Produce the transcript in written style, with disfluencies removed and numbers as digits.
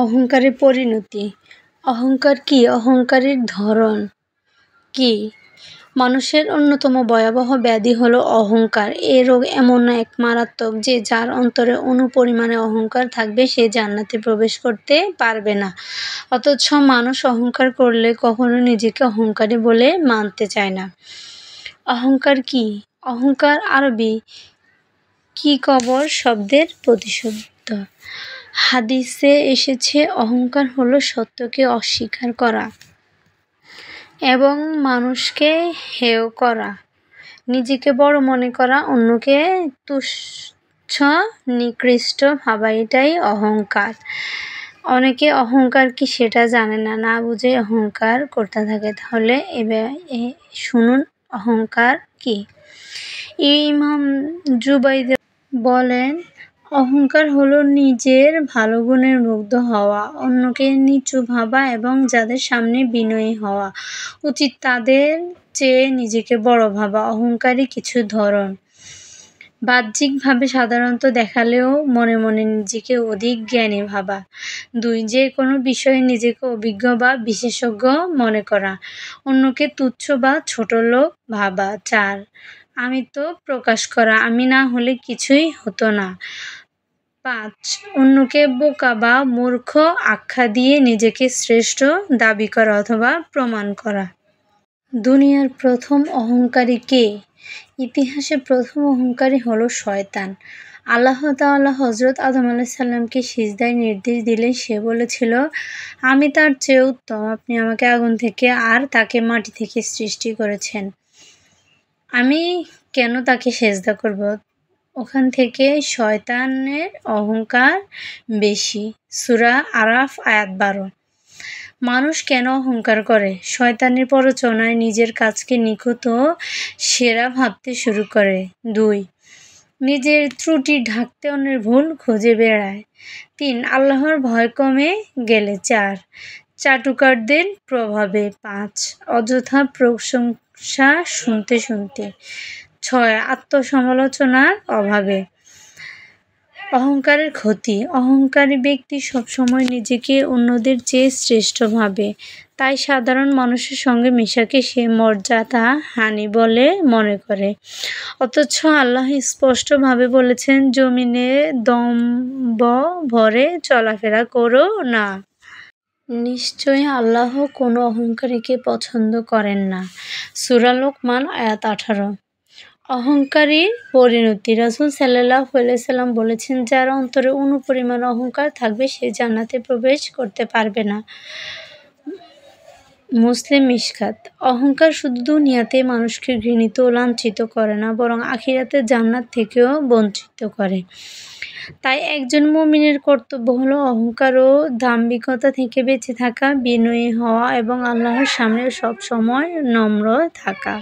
অহংকারের পরিণতি। অহংকার কি? অহংকারের ধরন কি? মানুষের অন্যতম ভয়াবহ ব্যাধি হলো অহংকার। এ রোগ এমন এক মারাত্মক যে যার অন্তরে পরিমাণে অহংকার থাকবে সে জান্নাতে প্রবেশ করতে পারবে না। অথচ মানুষ অহংকার করলে কখনো নিজেকে অহংকারী বলে মানতে চায় না। অহংকার কি? অহংকার আরবি কিকবর শব্দের প্রতিশব্দ। হাদিসে এসেছে অহংকার হলো সত্যকে অস্বীকার করা এবং মানুষকে হেয় করা, নিজেকে বড় মনে করা, অন্যকে তুচ্ছ নিকৃষ্ট ভাবা, এটাই অহংকার। অনেকে অহংকার কি সেটা জানে না, না বুঝে অহংকার করতে থাকে। তাহলে এবার শুনুন অহংকার কি। ইমাম জুবাইর বলেন, অহংকার হলো নিজের ভালো গুণের মুগ্ধ হওয়া, অন্যকে নিচু ভাবা এবং যাদের সামনে বিনয়ী হওয়া উচিত তাদের চেয়ে নিজেকে বড় ভাবা। অহংকারী কিছু ধরন। বাহ্যিকভাবে সাধারণত দেখালেও মনে মনে নিজেকে অধিক জ্ঞানী ভাবা। 2. যে কোনো বিষয়ে নিজেকে অভিজ্ঞ বা বিশেষজ্ঞ মনে করা, অন্যকে তুচ্ছ বা ছোট লোক ভাবা। 4. আমিত্ব প্রকাশ করা, আমি না হলে কিছুই হতো না। 5. অন্যকে বোকা বা মূর্খ আখ্যা দিয়ে নিজেকে শ্রেষ্ঠ দাবি করা অথবা প্রমাণ করা। দুনিয়ার প্রথম অহংকারী কে? ইতিহাসে প্রথম অহংকারী হলো শয়তান। আল্লাহ তাআলা হযরত আদম আলাইহিসসালামকে সিজদার নির্দেশ দিলে সে বলেছিল, আমি তার চেয়ে উত্তম, আপনি আমাকে আগুন থেকে আর তাকে মাটি থেকে সৃষ্টি করেছেন, আমি কেন তাকে সেজদা করব? ওখান থেকে শয়তানের অহংকার বেশি। সূরা আরাফ আয়াত 12। মানুষ কেন অহংকার করে? শয়তানের প্ররোচনায় নিজের কাজকে নিখুঁত ও সেরা ভাবতে শুরু করে। 2. নিজের ত্রুটি ঢাকতে অন্যের ভুল খুঁজে বেড়ায়। 3. আল্লাহর ভয় কমে গেলে। 4. চাটুকারদের প্রভাবে। 5. অযথা প্রশংসা শুনতে শুনতে। 6. আত্মসমালোচনার অভাবে। অহংকারের ক্ষতি। অহংকারী ব্যক্তি সবসময় নিজেকে অন্যদের চেয়ে শ্রেষ্ঠ ভাবে, তাই সাধারণ মানুষের সঙ্গে মেশাকে সে মর্যাদা হানি বলে মনে করে। অথচ আল্লাহ স্পষ্টভাবে বলেছেন, জমিনে দম্ভ ভরে চলাফেরা করো না। নিশ্চয়ই আল্লাহ কোনো অহংকারীকে পছন্দ করেন না। সূরা লোকমান আয়াত 18। অহংকারীর পরিণতি। রাসূল সাল্লাল্লাহু আলাইহি ওয়াসাল্লাম বলেছেন, যার অন্তরে পরিমাণ অহংকার থাকবে সে জান্নাতে প্রবেশ করতে পারবে না। মুসলিম মিশকাত। অহংকার শুধু দুনিয়াতে মানুষকে ঘৃণিত ও লাঞ্ছিত করে না, বরং আখিরাতে জান্নাত থেকেও বঞ্চিত করে। তাই একজন মুমিনের কর্তব্য হলো অহংকার ও দাম্ভিকতা থেকে বেঁচে থাকা, বিনয়ী হওয়া এবং আল্লাহর সামনে সবসময় নম্র থাকা।